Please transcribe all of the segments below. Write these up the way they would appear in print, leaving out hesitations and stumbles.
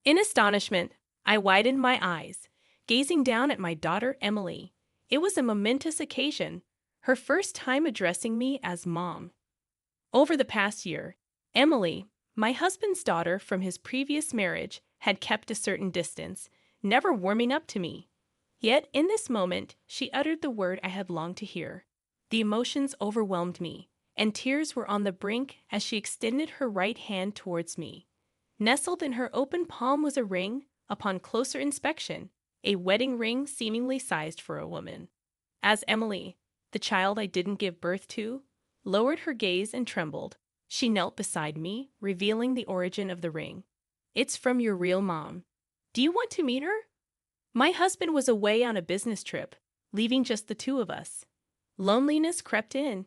In astonishment, I widened my eyes, gazing down at my daughter Emily. It was a momentous occasion, her first time addressing me as Mom. Over the past year, Emily, my husband's daughter from his previous marriage, had kept a certain distance, never warming up to me. Yet in this moment, she uttered the word I had longed to hear. The emotions overwhelmed me, and tears were on the brink as she extended her right hand towards me. Nestled in her open palm was a ring, upon closer inspection, a wedding ring seemingly sized for a woman. As Emily, the child I didn't give birth to, lowered her gaze and trembled, she knelt beside me, revealing the origin of the ring. "It's from your real mom. Do you want to meet her?" My husband was away on a business trip, leaving just the two of us. Loneliness crept in,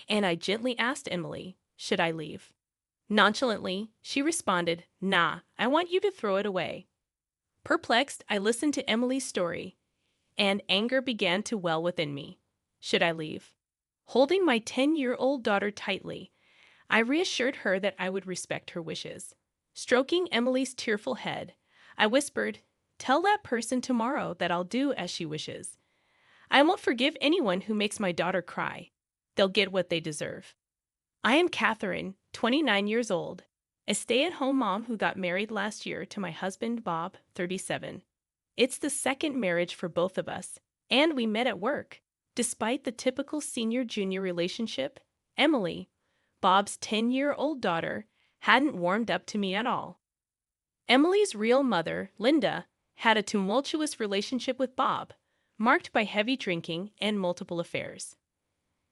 and I gently asked Emily, should I leave? Nonchalantly, she responded, "Nah, I want you to throw it away." Perplexed, I listened to Emily's story, and anger began to well within me. Should I leave? Holding my 10-year-old daughter tightly, I reassured her that I would respect her wishes. Stroking Emily's tearful head, I whispered, "Tell that person tomorrow that I'll do as she wishes. I won't forgive anyone who makes my daughter cry. They'll get what they deserve." I am Catherine, 29 years old, a stay-at-home mom who got married last year to my husband, Bob, 37. It's the second marriage for both of us, and we met at work. Despite the typical senior-junior relationship, Emily, Bob's 10-year-old daughter, hadn't warmed up to me at all. Emily's real mother, Linda, had a tumultuous relationship with Bob, marked by heavy drinking and multiple affairs.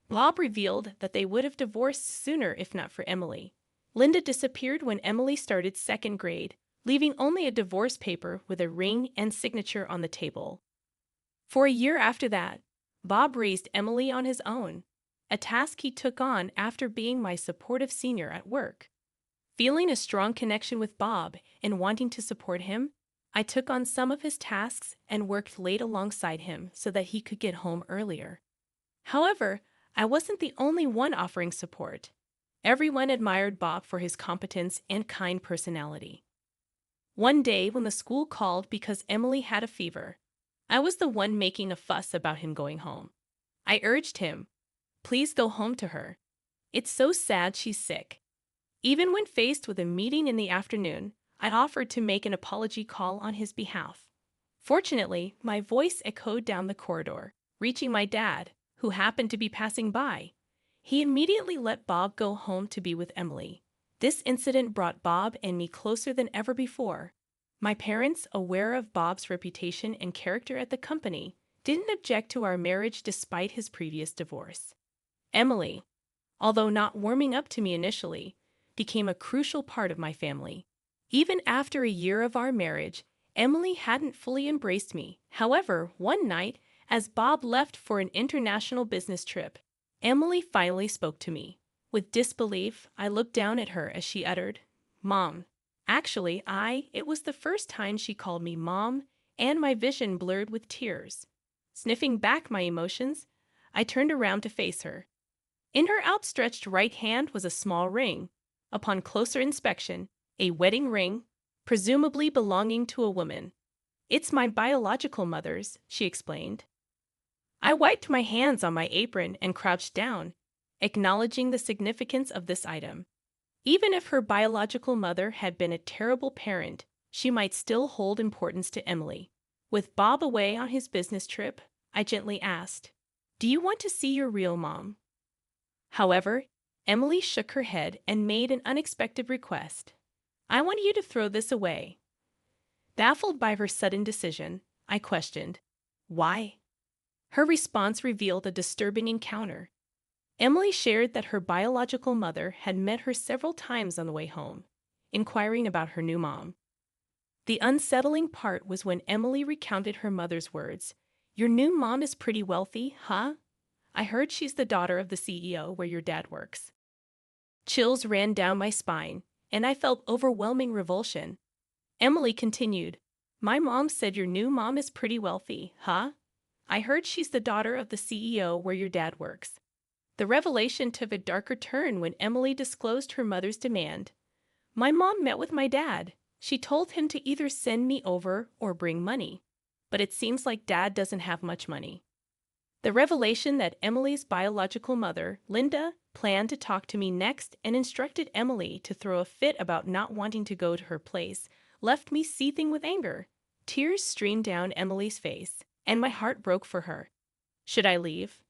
Bob revealed that they would have divorced sooner if not for Emily. Linda disappeared when Emily started second grade, leaving only a divorce paper with a ring and signature on the table. For a year after that, Bob raised Emily on his own, a task he took on after being my supportive senior at work. Feeling a strong connection with Bob and wanting to support him, I took on some of his tasks and worked late alongside him so that he could get home earlier. However, I wasn't the only one offering support. Everyone admired Bob for his competence and kind personality. One day when the school called because Emily had a fever, I was the one making a fuss about him going home. I urged him, "Please go home to her. It's so sad she's sick." Even when faced with a meeting in the afternoon, I offered to make an apology call on his behalf. Fortunately, my voice echoed down the corridor, reaching my dad, who happened to be passing by. He immediately let Bob go home to be with Emily. This incident brought Bob and me closer than ever before. My parents, aware of Bob's reputation and character at the company, didn't object to our marriage despite his previous divorce. Emily, although not warming up to me initially, became a crucial part of my family. Even after a year of our marriage, Emily hadn't fully embraced me. However, one night, as Bob left for an international business trip, Emily finally spoke to me. With disbelief, I looked down at her as she uttered, "Mom." Actually, it was the first time she called me Mom, and my vision blurred with tears. Sniffing back my emotions, I turned around to face her. In her outstretched right hand was a small ring. Upon closer inspection, a wedding ring, presumably belonging to a woman. "It's my biological mother's," she explained. I wiped my hands on my apron and crouched down, acknowledging the significance of this item. Even if her biological mother had been a terrible parent, she might still hold importance to Emily. With Bob away on his business trip, I gently asked, "Do you want to see your real mom?" However, Emily shook her head and made an unexpected request. "I want you to throw this away." Baffled by her sudden decision, I questioned, "Why?" Her response revealed a disturbing encounter. Emily shared that her biological mother had met her several times on the way home, inquiring about her new mom. The unsettling part was when Emily recounted her mother's words, "Your new mom is pretty wealthy, huh? I heard she's the daughter of the CEO where your dad works." Chills ran down my spine, and I felt overwhelming revulsion. Emily continued, "My mom said your new mom is pretty wealthy, huh? I heard she's the daughter of the CEO where your dad works." The revelation took a darker turn when Emily disclosed her mother's demand. "My mom met with my dad, She told him to either send me over or bring money, but it seems like Dad doesn't have much money. The revelation that Emily's biological mother, Linda, planned to talk to me next and instructed Emily to throw a fit about not wanting to go to her place left me seething with anger. Tears streamed down Emily's face, and my heart broke for her. Should I leave?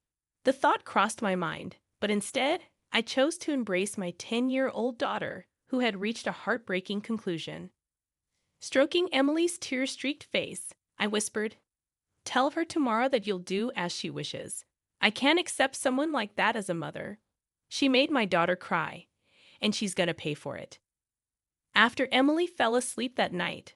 The thought crossed my mind, but instead, I chose to embrace my 10-year-old daughter, who had reached a heartbreaking conclusion. Stroking Emily's tear-streaked face, I whispered, "Tell her tomorrow that you'll do as she wishes. I can't accept someone like that as a mother. She made my daughter cry, and she's gonna pay for it." After Emily fell asleep that night,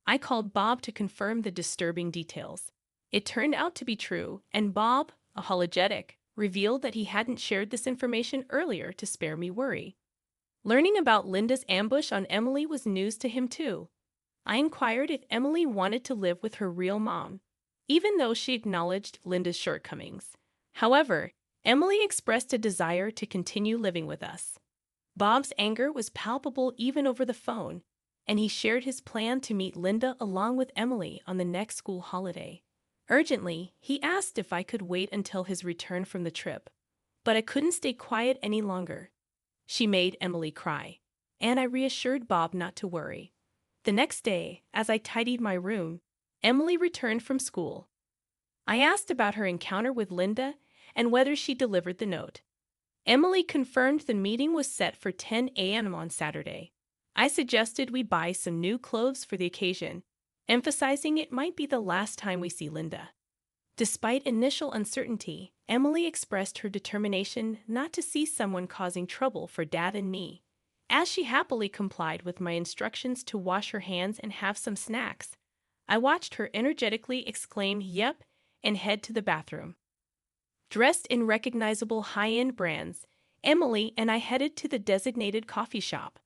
I called Bob to confirm the disturbing details. It turned out to be true, and Bob, apologetic, revealed that he hadn't shared this information earlier to spare me worry. Learning about Linda's ambush on Emily was news to him too. I inquired if Emily wanted to live with her real mom, even though she acknowledged Linda's shortcomings. However, Emily expressed a desire to continue living with us. Bob's anger was palpable even over the phone, and he shared his plan to meet Linda along with Emily on the next school holiday. Urgently, he asked if I could wait until his return from the trip, but I couldn't stay quiet any longer. She made Emily cry, and I reassured Bob not to worry. The next day, as I tidied my room, Emily returned from school. I asked about her encounter with Linda and whether she delivered the note. Emily confirmed the meeting was set for 10 a.m. on Saturday. I suggested we buy some new clothes for the occasion, emphasizing it might be the last time we see Linda. Despite initial uncertainty, Emily expressed her determination not to see someone causing trouble for Dad and me. As she happily complied with my instructions to wash her hands and have some snacks, I watched her energetically exclaim "Yep" and head to the bathroom. Dressed in recognizable high-end brands, Emily and I headed to the designated coffee shop.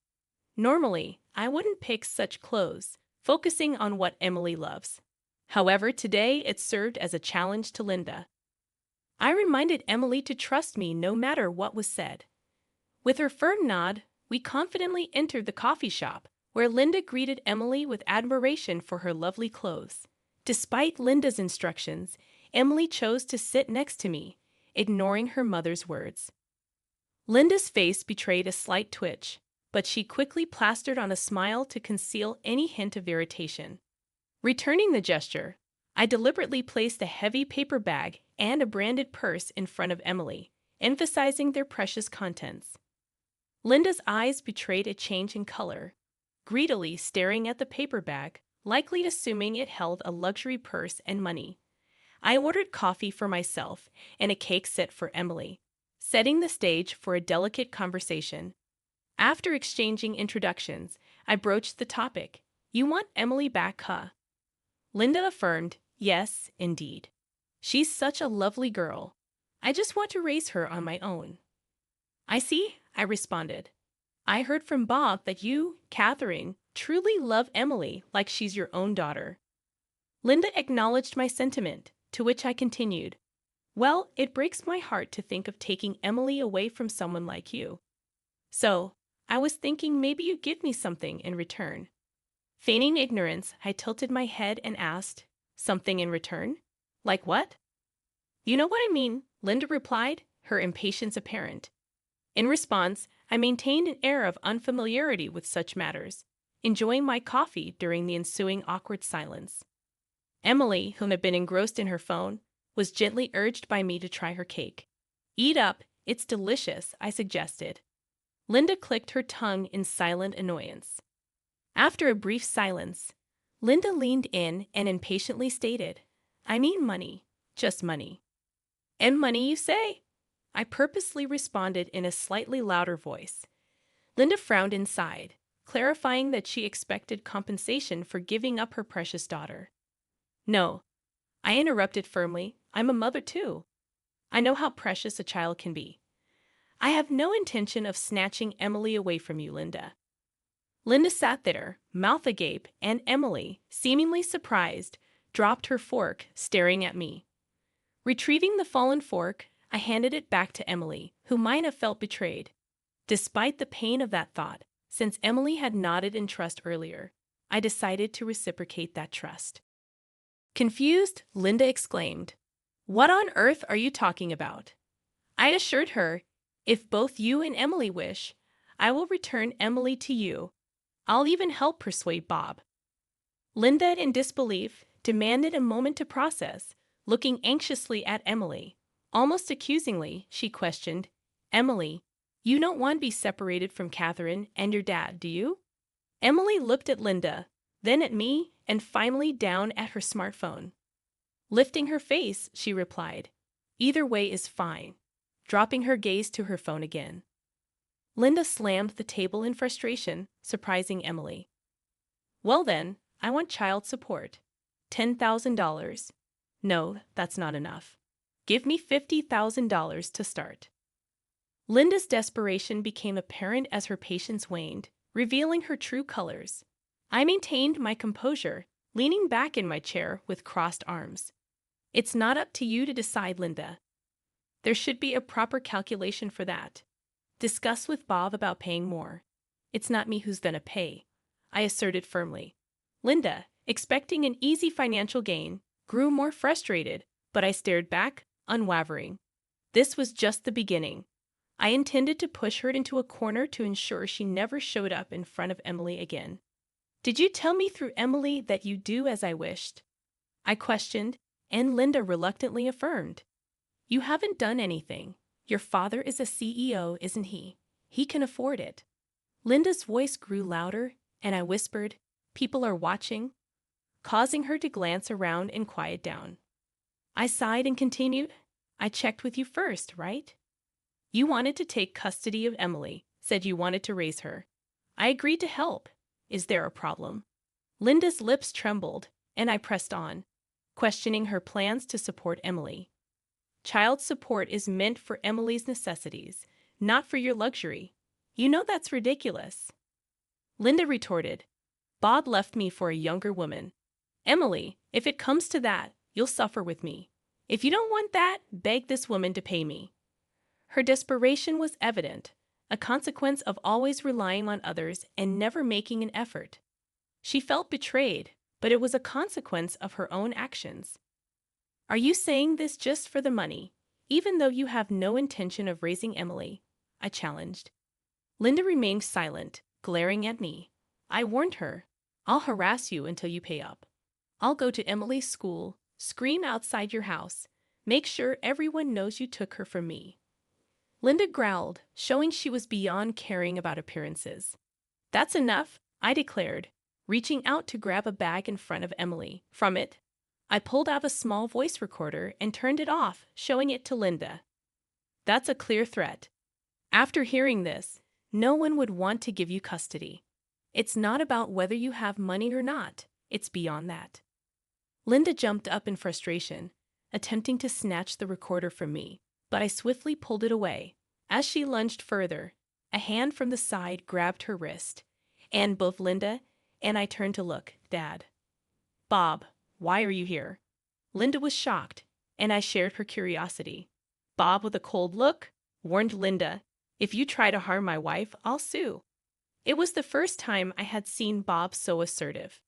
Normally, I wouldn't pick such clothes, focusing on what Emily loves. However, today it served as a challenge to Linda. I reminded Emily to trust me no matter what was said. With her firm nod, we confidently entered the coffee shop, where Linda greeted Emily with admiration for her lovely clothes. Despite Linda's instructions, Emily chose to sit next to me, ignoring her mother's words. Linda's face betrayed a slight twitch, but she quickly plastered on a smile to conceal any hint of irritation. Returning the gesture, I deliberately placed a heavy paper bag and a branded purse in front of Emily, emphasizing their precious contents. Linda's eyes betrayed a change in color, greedily staring at the paper bag, likely assuming it held a luxury purse and money. I ordered coffee for myself and a cake set for Emily, setting the stage for a delicate conversation. After exchanging introductions, I broached the topic. "You want Emily back, huh?" Linda affirmed, "Yes, indeed. She's such a lovely girl. I just want to raise her on my own." "I see," I responded. "I heard from Bob that you, Catherine, truly love Emily like she's your own daughter." Linda acknowledged my sentiment, to which I continued, "Well, it breaks my heart to think of taking Emily away from someone like you. So, I was thinking maybe you'd give me something in return." Feigning ignorance, I tilted my head and asked, "Something in return? Like what?" "You know what I mean," Linda replied, her impatience apparent. In response, I maintained an air of unfamiliarity with such matters, enjoying my coffee during the ensuing awkward silence. Emily, who had been engrossed in her phone, was gently urged by me to try her cake. "Eat up, it's delicious," I suggested. Linda clicked her tongue in silent annoyance. After a brief silence, Linda leaned in and impatiently stated, "I mean money, just money." "And money, you say?" I purposely responded in a slightly louder voice. Linda frowned inside, clarifying that she expected compensation for giving up her precious daughter. "No," I interrupted firmly, "I'm a mother too. I know how precious a child can be. I have no intention of snatching Emily away from you, Linda." Linda sat there, mouth agape, and Emily, seemingly surprised, dropped her fork, staring at me. Retrieving the fallen fork, I handed it back to Emily, who might have felt betrayed. Despite the pain of that thought, since Emily had nodded in trust earlier, I decided to reciprocate that trust. Confused, Linda exclaimed, "What on earth are you talking about?" I assured her, "If both you and Emily wish, I will return Emily to you. I'll even help persuade Bob." Linda, in disbelief, demanded a moment to process, looking anxiously at Emily. Almost accusingly, she questioned, "Emily, you don't want to be separated from Catherine and your dad, do you?" Emily looked at Linda, then at me, and finally down at her smartphone. Lifting her face, she replied, "Either way is fine," dropping her gaze to her phone again. Linda slammed the table in frustration, surprising Emily. "Well then, I want child support. $10,000. No, that's not enough. Give me $50,000 to start." Linda's desperation became apparent as her patience waned, revealing her true colors. I maintained my composure, leaning back in my chair with crossed arms. "It's not up to you to decide, Linda. There should be a proper calculation for that. Discuss with Bob about paying more. It's not me who's gonna pay," I asserted firmly. Linda, expecting an easy financial gain, grew more frustrated, but I stared back, unwavering. This was just the beginning. I intended to push her into a corner to ensure she never showed up in front of Emily again. "Did you tell me through Emily that you do as I wished?" I questioned, and Linda reluctantly affirmed. "You haven't done anything. Your father is a CEO, isn't he? He can afford it." Linda's voice grew louder, and I whispered, "People are watching," causing her to glance around and quiet down. I sighed and continued, "I checked with you first, right? You wanted to take custody of Emily, said you wanted to raise her. I agreed to help. Is there a problem?" Linda's lips trembled, and I pressed on, questioning her plans to support Emily. "Child support is meant for Emily's necessities, not for your luxury. You know that's ridiculous." Linda retorted, "Bob left me for a younger woman. Emily, if it comes to that, you'll suffer with me. If you don't want that, beg this woman to pay me." Her desperation was evident, a consequence of always relying on others and never making an effort. She felt betrayed, but it was a consequence of her own actions. "Are you saying this just for the money, even though you have no intention of raising Emily?" I challenged. Linda remained silent, glaring at me. I warned her, "I'll harass you until you pay up. I'll go to Emily's school, scream outside your house, make sure everyone knows you took her from me." Linda growled, showing she was beyond caring about appearances. "That's enough," I declared, reaching out to grab a bag in front of Emily. From it, I pulled out a small voice recorder and turned it off, showing it to Linda. "That's a clear threat. After hearing this, no one would want to give you custody. It's not about whether you have money or not. It's beyond that." Linda jumped up in frustration, attempting to snatch the recorder from me, but I swiftly pulled it away. As she lunged further, a hand from the side grabbed her wrist, and both Linda and I turned to look. "Dad." "Bob, why are you here?" Linda was shocked, and I shared her curiosity. Bob, with a cold look, warned Linda, "If you try to harm my wife, I'll sue." It was the first time I had seen Bob so assertive.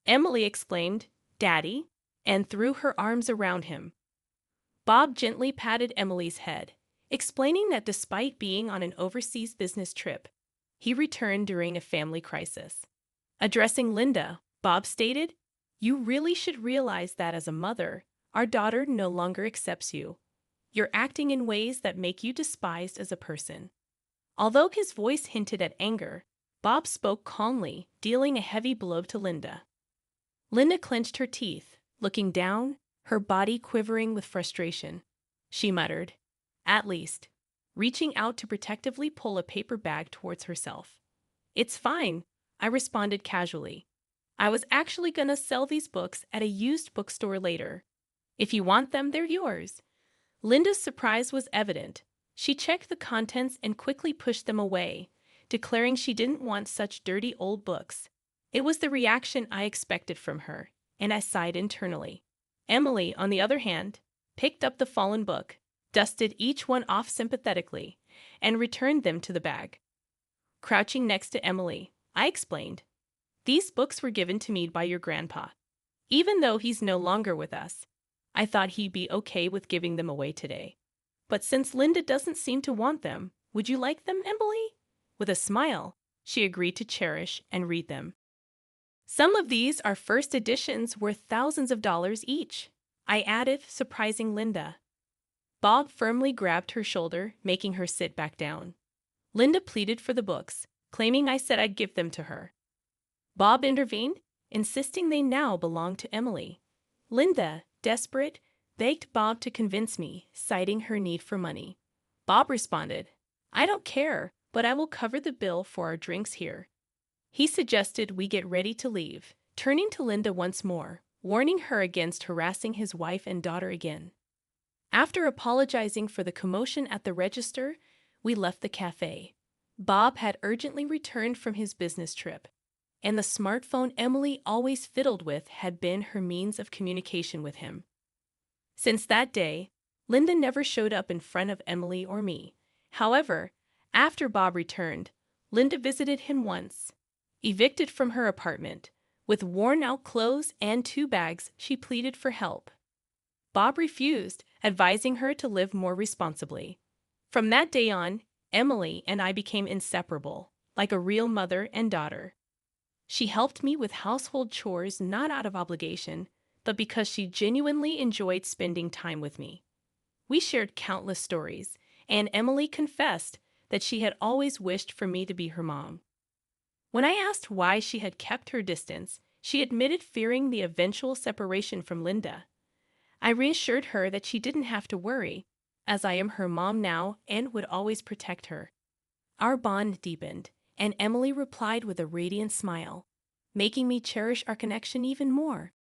Emily exclaimed, "Daddy," and threw her arms around him. Bob gently patted Emily's head, explaining that despite being on an overseas business trip, he returned during a family crisis. Addressing Linda, Bob stated, "You really should realize that as a mother, our daughter no longer accepts you. You're acting in ways that make you despised as a person." Although his voice hinted at anger, Bob spoke calmly, dealing a heavy blow to Linda. Linda clenched her teeth, looking down, her body quivering with frustration. She muttered, "At least," reaching out to protectively pull a paper bag towards herself. "It's fine," I responded casually. "I was actually gonna sell these books at a used bookstore later. If you want them, they're yours." Linda's surprise was evident. She checked the contents and quickly pushed them away, declaring she didn't want such dirty old books. It was the reaction I expected from her, and I sighed internally. Emily, on the other hand, picked up the fallen book, dusted each one off sympathetically, and returned them to the bag. Crouching next to Emily, I explained, These books were given to me by your grandpa. Even though he's no longer with us, I thought he'd be okay with giving them away today. But since Linda doesn't seem to want them, would you like them, Emily?" With a smile, she agreed to cherish and read them. "Some of these are first editions worth thousands of dollars each," I added, surprising Linda. Bob firmly grabbed her shoulder, making her sit back down. Linda pleaded for the books, claiming I said I'd give them to her. Bob intervened, insisting they now belonged to Emily. Linda, desperate, begged Bob to convince me, citing her need for money. Bob responded, "I don't care, but I will cover the bill for our drinks here." He suggested we get ready to leave, turning to Linda once more, warning her against harassing his wife and daughter again. After apologizing for the commotion at the register, we left the cafe. Bob had urgently returned from his business trip, and the smartphone Emily always fiddled with had been her means of communication with him. Since that day, Linda never showed up in front of Emily or me. However, after Bob returned, Linda visited him once. Evicted from her apartment, with worn-out clothes and 2 bags, she pleaded for help. Bob refused, advising her to live more responsibly. From that day on, Emily and I became inseparable, like a real mother and daughter. She helped me with household chores not out of obligation, but because she genuinely enjoyed spending time with me. We shared countless stories, and Emily confessed that she had always wished for me to be her mom. When I asked why she had kept her distance, she admitted fearing the eventual separation from Linda. I reassured her that she didn't have to worry, as I am her mom now and would always protect her. Our bond deepened, and Emily replied with a radiant smile, making me cherish our connection even more.